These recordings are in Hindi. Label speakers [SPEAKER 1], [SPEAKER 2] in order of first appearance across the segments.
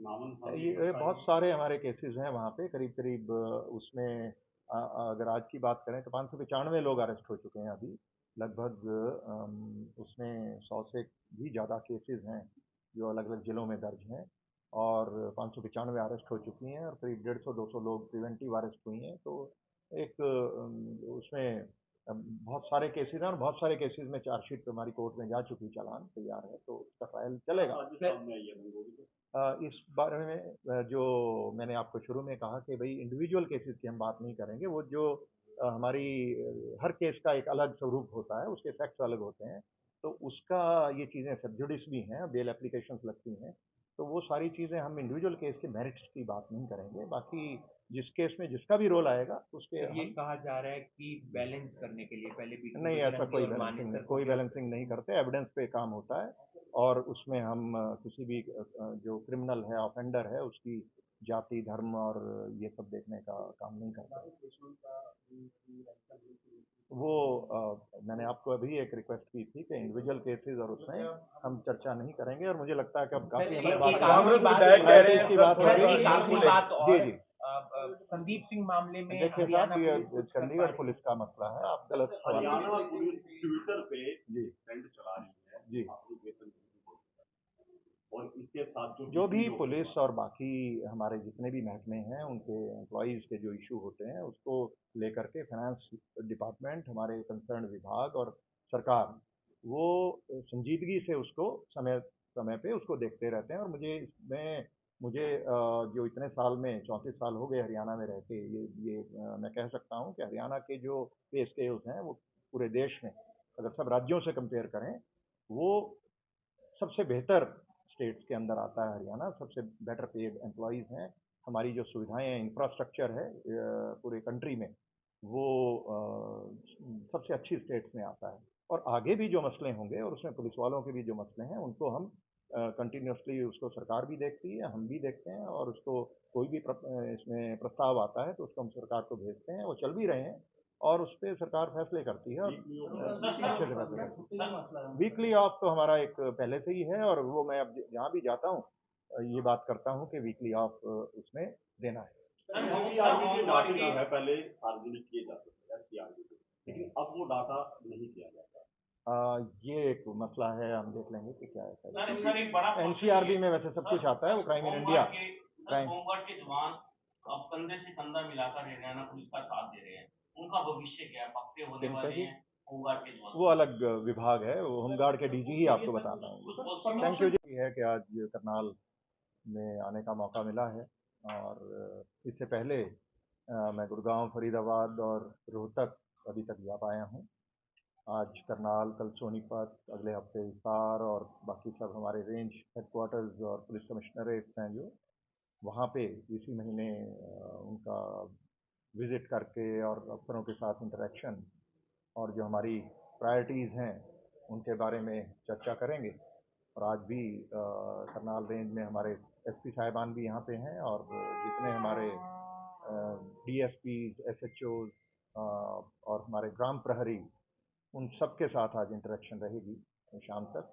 [SPEAKER 1] ये बहुत सारे हमारे केसेस हैं वहाँ पे, करीब करीब उसमें अगर आज की बात करें तो 595 लोग अरेस्ट हो चुके हैं अभी लगभग। उसमें 100 से भी ज़्यादा केसेस हैं जो अलग अलग ज़िलों में दर्ज हैं, और 595 अरेस्ट हो चुकी हैं, और करीब 150-200 लोग प्रिवेंटिव अरेस्ट हुई हैं। तो एक उसमें बहुत सारे केसेस हैं, और बहुत सारे केसेस में चार्जशीट हमारी कोर्ट में जा चुकी, चालान तैयार है, तो उसका ट्रायल चलेगा। इस बारे में जो मैंने आपको शुरू में कहा कि भाई इंडिविजुअल केसेस की हम बात नहीं करेंगे, वो जो हमारी हर केस का एक अलग स्वरूप होता है, उसके फैक्ट्स अलग होते हैं, तो उसका ये चीज़ें सब जुडिस भी हैं, बेल एप्लीकेशंस लगती हैं, तो वो सारी चीज़ें हम इंडिविजुअल केस के मेरिट्स की बात नहीं करेंगे। बाकी जिस केस में जिसका भी रोल आएगा उसके
[SPEAKER 2] सर, ये
[SPEAKER 1] हम
[SPEAKER 2] कहा जा रहा है कि बैलेंस करने के लिए पहले बीटी
[SPEAKER 1] नहीं, ऐसा
[SPEAKER 2] बजरंगी
[SPEAKER 1] कोई
[SPEAKER 2] और
[SPEAKER 1] बैलेंसिंग नहीं,
[SPEAKER 2] मानेसर को
[SPEAKER 1] कोई बैलेंसिंग नहीं करते, एविडेंस पे काम होता है, और उसमें हम किसी भी जो क्रिमिनल है, ऑफेंडर है, उसकी जाति, धर्म और ये सब देखने का काम नहीं करते। वो मैंने आपको अभी एक रिक्वेस्ट की थी कि इंडिविजुअल केसेस और उसमें हम चर्चा नहीं करेंगे, और मुझे लगता है कि अब काफी हमने बात
[SPEAKER 2] कांग्रेस
[SPEAKER 1] की बात हो
[SPEAKER 2] सर, एक
[SPEAKER 1] गई।
[SPEAKER 2] आखिरी बात
[SPEAKER 1] जी
[SPEAKER 2] और
[SPEAKER 1] जी।
[SPEAKER 2] संदीप सिंह मामले में
[SPEAKER 1] देखिए साहब,
[SPEAKER 2] हरियाणा
[SPEAKER 1] ये
[SPEAKER 2] पुलिस कुछ कर पा
[SPEAKER 1] चंडीगढ़
[SPEAKER 2] रही
[SPEAKER 1] पुलिस का मसला है, आप गलत सवाल
[SPEAKER 3] हरियाणा पुलिस ट्विटर पे
[SPEAKER 1] जी
[SPEAKER 3] ट्रेंड चला रही है
[SPEAKER 1] जी।
[SPEAKER 3] अपनी वेतन वृद्धि को, और इसके साथ जो
[SPEAKER 1] जो भी
[SPEAKER 3] बीपीओ
[SPEAKER 1] पुलिस और बाकी हमारे जितने भी महकमे हैं, उनके एम्प्लॉयज़ के जो इशू होते हैं, उसको लेकर के फाइनेंस डिपार्टमेंट, हमारे कंसर्न विभाग और सरकार, वो संजीदगी से उसको समय समय पे उसको देखते रहते हैं। और मुझे जो इतने साल में 34 साल हो गए हरियाणा में रह के, मैं कह सकता हूँ कि हरियाणा के जो पे स्केल्स हैं, वो पूरे देश में अगर सब राज्यों से कंपेयर करें, वो सबसे बेहतर स्टेट्स के अंदर आता है हरियाणा। सबसे बेटर पेड एम्प्लॉयज़ हैं, हमारी जो सुविधाएं हैं, इंफ्रास्ट्रक्चर है पूरे कंट्री में, वो सबसे अच्छी स्टेट्स में आता है। और आगे भी जो मसले होंगे, और उसमें पुलिस वालों के भी जो मसले हैं, उनको हम कंटिन्यूसली, उसको सरकार भी देखती है, हम भी देखते हैं, और उसको कोई भी इसमें प्रस्ताव आता है तो उसको हम सरकार को भेजते हैं, वो चल भी रहे हैं, और उस पर सरकार फैसले करती है, और अच्छे से फैसले करती है। वीकली ऑफ तो हमारा एक पहले से ही है, और वो मैं अब जहाँ भी जाता हूँ ये बात करता हूँ कि वीकली ऑफ उसमें देना है।
[SPEAKER 3] एनसीआरबी के डाटा जो है पहले सार्वजनिक किए जाते थे एनसीआरबी के, लेकिन अब वो डाटा नहीं किया जाता।
[SPEAKER 1] ये एक मसला है, हम देख लेंगे कि क्या है। एनसीआरबी में वैसे सब कुछ आता है, वो crime in India, crime
[SPEAKER 4] home guard के जवान अब कंधे से कंधा मिलाकर हरियाणा पुलिस का साथ दे रहे हैं, उनका भविष्य क्या है? पक्के होने वाले हैं होमगार्ड के जवान?
[SPEAKER 1] वो अलग विभाग है, वो होमगार्ड के डीजी ही आपको बताता हूँ। थैंक यू जी। है कि आज करनाल में आने का मौका मिला है, और इससे पहले मैं गुड़गांव, फरीदाबाद और रोहतक अभी तक जा पाया हूँ। आज करनाल, कल सोनीपत, अगले हफ्ते हिसार, और बाकी सब हमारे रेंज हेडक्वार्टर्स और पुलिस कमिश्नरेट्स हैं जो वहाँ पे इसी महीने उनका विज़िट करके और अफसरों के साथ इंटरेक्शन और जो हमारी प्रायोरिटीज़ हैं उनके बारे में चर्चा करेंगे। और आज भी करनाल रेंज में हमारे एसपी साहिबान भी यहाँ पे हैं, और जितने हमारे डीएसपी, एसएचओ और हमारे ग्राम प्रहरी, उन सब के साथ आज इंटरेक्शन रहेगी शाम तक।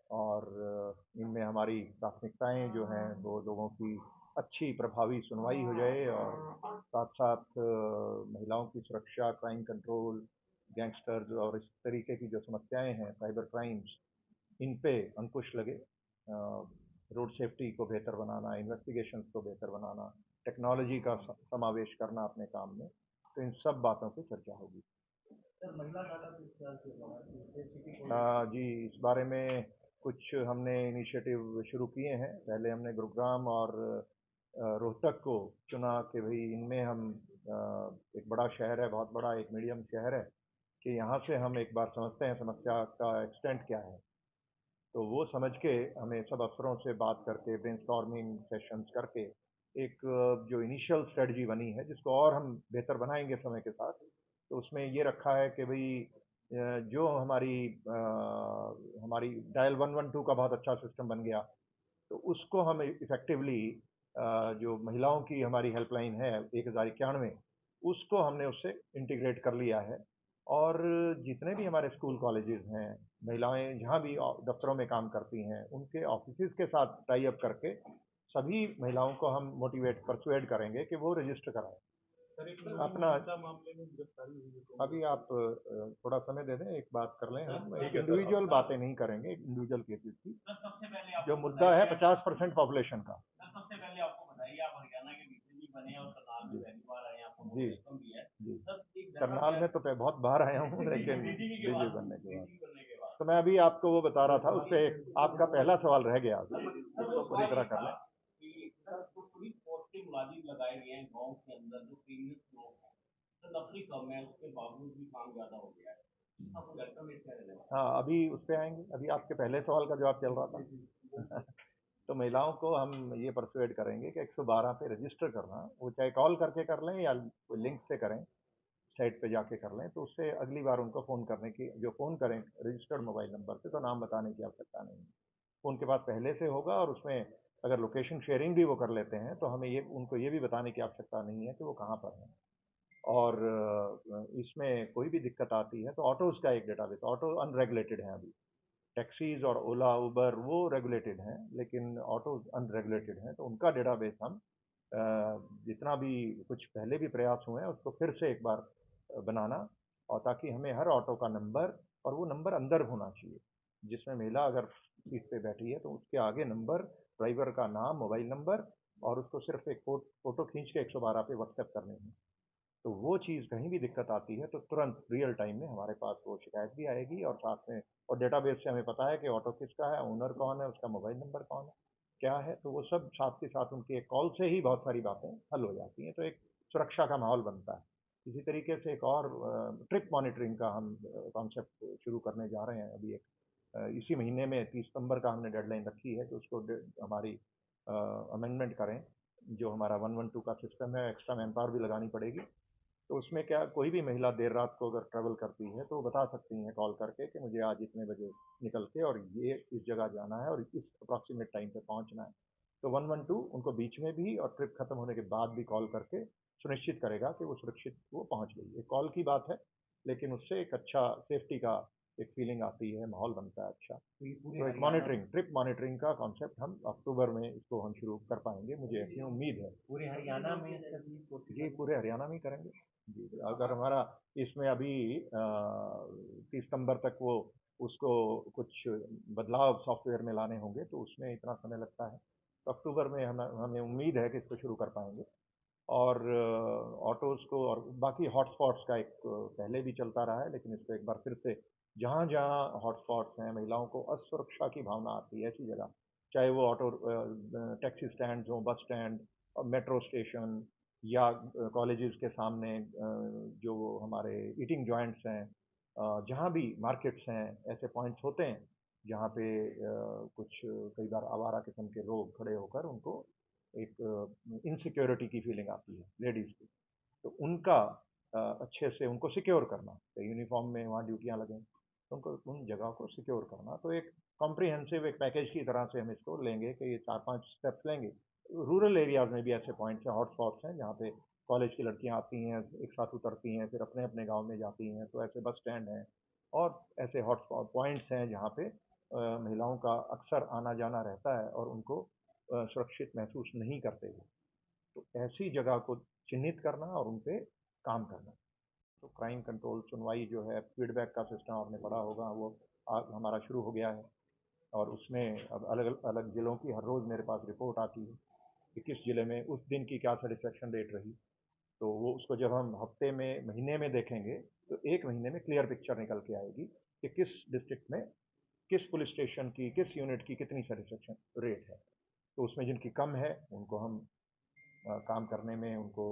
[SPEAKER 1] और इनमें हमारी प्राथमिकताएं जो हैं, वो लोगों की अच्छी प्रभावी सुनवाई हो जाए, और साथ साथ महिलाओं की सुरक्षा, क्राइम कंट्रोल, गैंगस्टर्स और इस तरीके की जो समस्याएं हैं, साइबर क्राइम्स, इन पे अंकुश लगे। रोड सेफ्टी को बेहतर बनाना, इन्वेस्टिगेशन को बेहतर बनाना, टेक्नोलॉजी का समावेश करना अपने काम में, तो इन सब बातों पे चर्चा होगी। जी, इस बारे में कुछ हमने इनिशिएटिव शुरू किए हैं। पहले हमने गुरुग्राम और रोहतक को चुना कि भाई इनमें हम एक बड़ा शहर है, बहुत बड़ा एक मीडियम शहर है, कि यहाँ से हम एक बार समझते हैं समस्या का एक्सटेंट क्या है। तो वो समझ के हमें सब अफसरों से बात करके, ब्रेनस्टॉर्मिंग सेशंस करके, एक जो इनिशियल स्ट्रेटजी बनी है, जिसको और हम बेहतर बनाएंगे समय के साथ, तो उसमें ये रखा है कि भाई जो हमारी डायल 112 का बहुत अच्छा सिस्टम बन गया, तो उसको हम इफ़ेक्टिवली जो महिलाओं की हमारी हेल्पलाइन है 1091, उसको हमने उससे इंटीग्रेट कर लिया है। और जितने भी हमारे स्कूल कॉलेजेस हैं, महिलाएं जहाँ भी दफ्तरों में काम करती हैं, उनके ऑफिसेज के साथ टाई अप करके सभी महिलाओं को हम परसुएड करेंगे कि वो रजिस्टर कराएं अपना। अभी आप थोड़ा समय दे दें, एक बात कर लें, हम एक इंडिविजुअल बातें नहीं करेंगे, इंडिविजुअल केसेस की।
[SPEAKER 4] सबसे पहले आप
[SPEAKER 1] जो मुद्दा है 50% पॉपुलेशन का।
[SPEAKER 4] सबसे पहले आपको बताइए, आप हरियाणा के बीच भी बने और करनाल में पहली बार आए, आपको
[SPEAKER 1] जी
[SPEAKER 4] कम भी है
[SPEAKER 1] जी। करनाल में तो बहुत बार आया हूँ, लेकिन डीजी बनने के बाद तो मैं अभी आपको वो बता रहा था, उस पर आपका पहला सवाल रह गया, उसको पूरी तरह कर लें।
[SPEAKER 4] पुलिस फोर्स के मुलाजिम लगाए गए हैं गाँव के अंदर, जो क्रिमिनल लोग हैं, तो नौकरी कम है, उसके बावजूद भी काम ज्यादा हो गया है।
[SPEAKER 1] हाँ, अभी उस पर आएंगे। अभी आपके पहले सवाल का जवाब चल रहा था। तो महिलाओं को हम ये परसुएड करेंगे कि 112 पे रजिस्टर करना, वो चाहे कॉल करके कर लें या कोई लिंक से करें, साइट पे जाके कर लें, तो उससे अगली बार उनको फ़ोन करने की, जो फ़ोन करें रजिस्टर्ड मोबाइल नंबर पे, तो नाम बताने की आवश्यकता नहीं है। उनके पास पहले से होगा, और उसमें अगर लोकेशन शेयरिंग भी वो कर लेते हैं तो हमें उनको ये भी बताने की आवश्यकता नहीं है कि वो कहाँ पर हैं। और इसमें कोई भी दिक्कत आती है तो ऑटोज़ का एक डेटाबेस, ऑटो अनरेगुलेटेड है अभी। टैक्सीज और ओला उबर वो रेगुलेटेड हैं, लेकिन ऑटोज अनरेगुलेटेड हैं, तो उनका डेटाबेस हम जितना भी कुछ पहले भी प्रयास हुए हैं उसको फिर से एक बार बनाना, और ताकि हमें हर ऑटो का नंबर, और वो नंबर अंदर होना चाहिए, जिसमें महिला अगर सीट पे बैठी है तो उसके आगे नंबर, ड्राइवर का नाम, मोबाइल नंबर, और उसको सिर्फ एक फ़ोटो खींच के 112 पे व्हाट्सएप करनी है। तो वो चीज़ कहीं भी दिक्कत आती है तो तुरंत रियल टाइम में हमारे पास वो शिकायत भी आएगी, और साथ में और डेटाबेस से हमें पता है कि ऑटो किसका है, ओनर कौन है, उसका मोबाइल नंबर कौन है, क्या है, तो वो सब साथ के साथ उनकी एक कॉल से ही बहुत सारी बातें हल हो जाती हैं, तो एक सुरक्षा का माहौल बनता है। इसी तरीके से एक और ट्रिप मॉनिटरिंग का हम कॉन्सेप्ट शुरू करने जा रहे हैं अभी। इसी महीने में 30 सितंबर का हमने डेडलाइन रखी है कि उसको हमारी अमेंडमेंट करें। जो हमारा 112 का सिस्टम है, एक्स्ट्रा मैन पावर भी लगानी पड़ेगी, तो उसमें क्या, कोई भी महिला देर रात को अगर ट्रैवल करती है तो वो बता सकती हैं कॉल करके कि मुझे आज इतने बजे निकल के और ये इस जगह जाना है और इस अप्रॉक्सीमेट टाइम पे पहुंचना है। तो 112 उनको बीच में भी और ट्रिप खत्म होने के बाद भी कॉल करके सुनिश्चित करेगा कि वो सुरक्षित वो पहुंच गई। एक कॉल की बात है, लेकिन उससे एक अच्छा सेफ्टी का एक फीलिंग आती है, माहौल बनता है अच्छा। तो एक मॉनिटरिंग, ट्रिप मॉनिटरिंग का कॉन्सेप्ट हम अक्टूबर में इसको हम शुरू कर पाएंगे, मुझे ऐसी उम्मीद है।
[SPEAKER 2] पूरे हरियाणा में सभी
[SPEAKER 1] जी, पूरे हरियाणा में ही करेंगे जी। अगर हमारा इसमें अभी 30 सितंबर तक वो उसको कुछ बदलाव सॉफ्टवेयर में लाने होंगे तो उसमें इतना समय लगता है, तो अक्टूबर में हमें उम्मीद है कि इसको शुरू कर पाएंगे। और ऑटोज़ को और बाकी हॉटस्पॉट्स का एक पहले भी चलता रहा है, लेकिन इसको एक बार फिर से जहाँ जहाँ हॉटस्पॉट्स हैं, महिलाओं को असुरक्षा की भावना आती है ऐसी जगह, चाहे वो ऑटो टैक्सी स्टैंड हो, बस स्टैंड, मेट्रो स्टेशन, या कॉलेजेस के सामने जो हमारे ईटिंग जॉइंट्स हैं, जहाँ भी मार्केट्स हैं, ऐसे पॉइंट्स होते हैं जहाँ पे कुछ कई बार आवारा किस्म के लोग खड़े होकर उनको एक इनसिक्योरिटी की फीलिंग आती है लेडीज़ की, तो उनका अच्छे से उनको सिक्योर करना, तो यूनिफॉर्म में वहाँ ड्यूटियाँ लगें तो उनको उन जगह को सिक्योर करना, तो एक कॉम्प्रिहेंसिव एक पैकेज की तरह से हम इसको लेंगे कि ये 4-5 स्टेप्स लेंगे। रूरल एरियाज़ में भी ऐसे पॉइंट्स हैं, हॉटस्पॉट्स हैं, जहाँ पे कॉलेज की लड़कियाँ आती हैं, एक साथ उतरती हैं, फिर अपने अपने गांव में जाती हैं, तो ऐसे बस स्टैंड हैं और ऐसे हॉटस्पॉट पॉइंट्स हैं जहाँ पे महिलाओं का अक्सर आना जाना रहता है और उनको सुरक्षित महसूस नहीं करते हुए, तो ऐसी जगह को चिन्हित करना और उन पे काम करना। तो क्राइम कंट्रोल सुनवाई जो है, फीडबैक का सिस्टम आपने पढ़ा होगा, वो आज हमारा शुरू हो गया है, और उसमें अब अलग अलग ज़िलों की हर रोज़ मेरे पास रिपोर्ट आती है कि किस ज़िले में उस दिन की क्या सेटिस्फेक्शन रेट रही। तो वो उसको जब हम हफ्ते में, महीने में देखेंगे तो एक महीने में क्लियर पिक्चर निकल के आएगी कि किस डिस्ट्रिक्ट में, किस पुलिस स्टेशन की, किस यूनिट की कितनी सेटिस्फेक्शन रेट है। तो उसमें जिनकी कम है उनको हम काम करने में उनको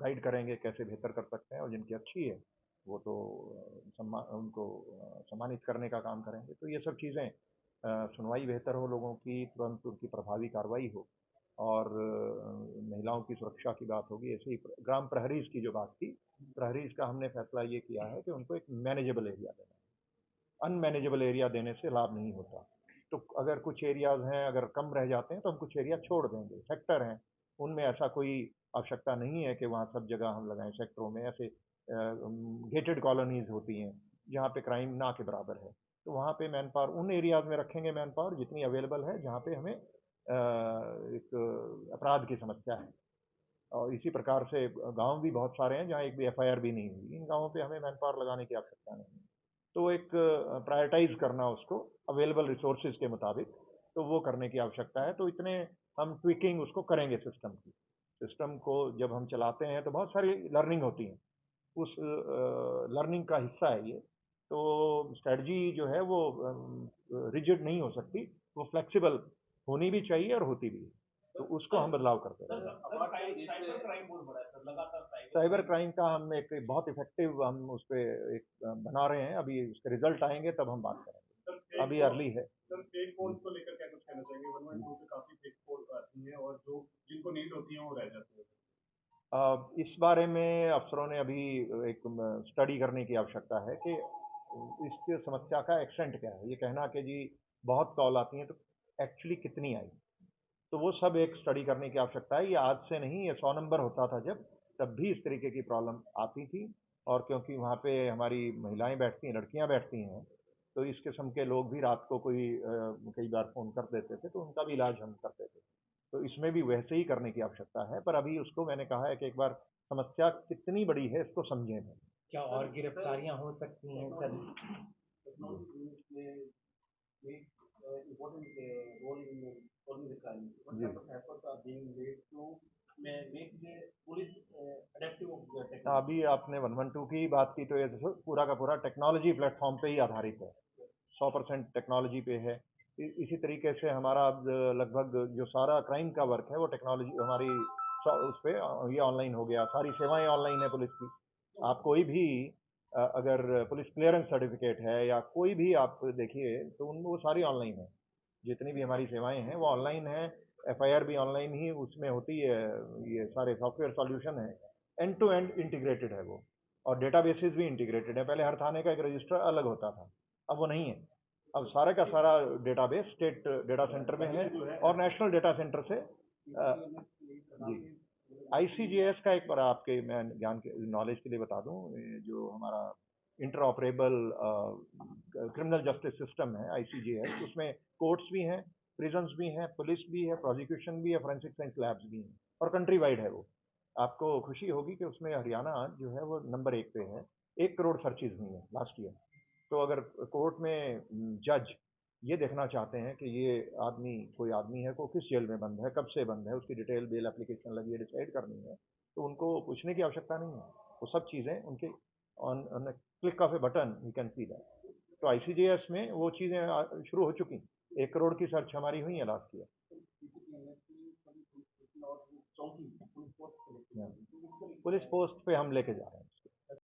[SPEAKER 1] गाइड करेंगे कैसे बेहतर कर सकते हैं, और जिनकी अच्छी है वो तो उनको सम्मानित करने का काम करेंगे। तो ये सब चीज़ें, सुनवाई बेहतर हो लोगों की, तुरंत उनकी प्रभावी कार्रवाई हो, और महिलाओं की सुरक्षा की बात होगी। ऐसे ही ग्राम प्रहरीज की जो बात थी, प्रहरीज का हमने फैसला ये किया है कि उनको एक मैनेजेबल एरिया देना है। अनमैनेजेबल एरिया देने से लाभ नहीं होता। तो अगर कुछ एरियाज़ हैं, अगर कम रह जाते हैं तो हम कुछ एरिया छोड़ देंगे। सेक्टर हैं, उनमें ऐसा कोई आवश्यकता नहीं है कि वहाँ सब जगह हम लगाएं। सेक्टरों में ऐसे गेटेड कॉलोनीज़ होती हैं जहाँ पे क्राइम ना के बराबर है, तो वहाँ पे मैन पावर उन एरियाज़ में रखेंगे, मैन पावर जितनी अवेलेबल है, जहाँ पे हमें एक अपराध की समस्या है। और इसी प्रकार से गांव भी बहुत सारे हैं जहां एक भी एफआईआर भी नहीं हुई। इन गांवों पे हमें मैन पावर लगाने की आवश्यकता नहीं है। तो एक प्रायोरिटाइज करना उसको अवेलेबल रिसोर्सेज के मुताबिक, तो वो करने की आवश्यकता है। तो इतने हम ट्विकिंग उसको करेंगे सिस्टम की। सिस्टम को जब हम चलाते हैं तो बहुत सारी लर्निंग होती है, उस लर्निंग का हिस्सा है ये। तो स्ट्रेटजी जो है वो रिजिड नहीं हो सकती, वो फ्लेक्सिबल होनी भी चाहिए और होती भी है। तो उसको हम बदलाव करते
[SPEAKER 4] सर
[SPEAKER 1] हैं।
[SPEAKER 4] साइबर क्राइम बहुत बड़ा है सर, लगातार
[SPEAKER 1] साइबर क्राइम का हम एक बहुत इफेक्टिव हम उस पर एक बना रहे हैं। अभी उसके रिजल्ट आएंगे तब हम बात करेंगे, अभी अर्ली है।
[SPEAKER 5] सर फेक फोन को लेकर क्या कुछ कहना चाहेंगे? 112 पे काफी फेक फोन आती हैं और जो जिनको नीड होती है वो रह जाती है।
[SPEAKER 1] इस बारे में अफसरों ने अभी एक स्टडी करने की आवश्यकता है कि इसकी समस्या का एक्सटेंट क्या है। ये कहना कि जी बहुत कॉल आती हैं, तो एक्चुअली कितनी आई, तो वो सब एक स्टडी करने की आवश्यकता है। ये आज से नहीं, ये 100 नंबर होता था जब, तब भी इस तरीके की प्रॉब्लम आती थी। और क्योंकि वहाँ पे हमारी महिलाएं बैठती हैं, लड़कियाँ बैठती हैं, तो इस किस्म के लोग भी रात को कई बार फ़ोन कर देते थे, तो उनका भी इलाज हम करते थे। तो इसमें भी वैसे ही करने की आवश्यकता है। पर अभी उसको मैंने कहा है कि एक बार समस्या कितनी बड़ी है इसको समझें।
[SPEAKER 2] क्या और गिरफ्तारियां हो सकती हैं sir?
[SPEAKER 4] important role in solving the crime. What kind of efforts are being made to make the police adaptive of the technology?
[SPEAKER 1] अभी आपने 112 की बात की, तो ये पूरा का पूरा टेक्नोलॉजी प्लेटफॉर्म पे ही आधारित है, 100% टेक्नोलॉजी पे है। इसी तरीके से हमारा अब लगभग जो सारा क्राइम का वर्क है वो टेक्नोलॉजी हमारी उस पर ये ऑनलाइन हो गया। सारी सेवाएं ऑनलाइन है पुलिस की। आप कोई भी अगर पुलिस क्लियरेंस सर्टिफिकेट है या कोई भी आप देखिए तो उन वो सारी ऑनलाइन है। जितनी भी हमारी सेवाएं हैं वो ऑनलाइन है। एफआईआर भी ऑनलाइन ही उसमें होती है। ये सारे सॉफ्टवेयर सॉल्यूशन है, एंड टू एंड इंटीग्रेटेड है वो। और डेटाबेसेस भी इंटीग्रेटेड है। पहले हर थाने का एक रजिस्टर अलग होता था, अब वो नहीं है। अब सारे का सारा डेटाबेस स्टेट डेटा सेंटर में है और नेशनल डेटा सेंटर से जी। आईसीजीएस का एक बार आपके मैं ज्ञान के नॉलेज के लिए बता दूं, जो हमारा इंटरऑपरेबल क्रिमिनल जस्टिस सिस्टम है आईसीजीएस, उसमें कोर्ट्स भी हैं, प्रिजन्स भी हैं, पुलिस भी है, प्रोसिक्यूशन भी है, फोरेंसिक साइंस लैब्स भी हैं, और कंट्री वाइड है वो। आपको खुशी होगी कि उसमें हरियाणा जो है वो नंबर 1 पे है। 1 करोड़ सर्चेज हुई हैं लास्ट ईयर। तो अगर कोर्ट में जज ये देखना चाहते हैं कि ये आदमी कोई आदमी है को किस जेल में बंद है, कब से बंद है, उसकी डिटेल बेल एप्लीकेशन लगी है, डिसाइड करनी है, तो उनको पूछने की आवश्यकता नहीं है। वो सब चीज़ें उनके on click of A button you can see that. तो आईसीजेएस में वो चीज़ें शुरू हो चुकी। 1 करोड़ की सर्च हमारी हुई है लास्ट ईयर। पुलिस पोस्ट पे हम लेके जा रहे हैं।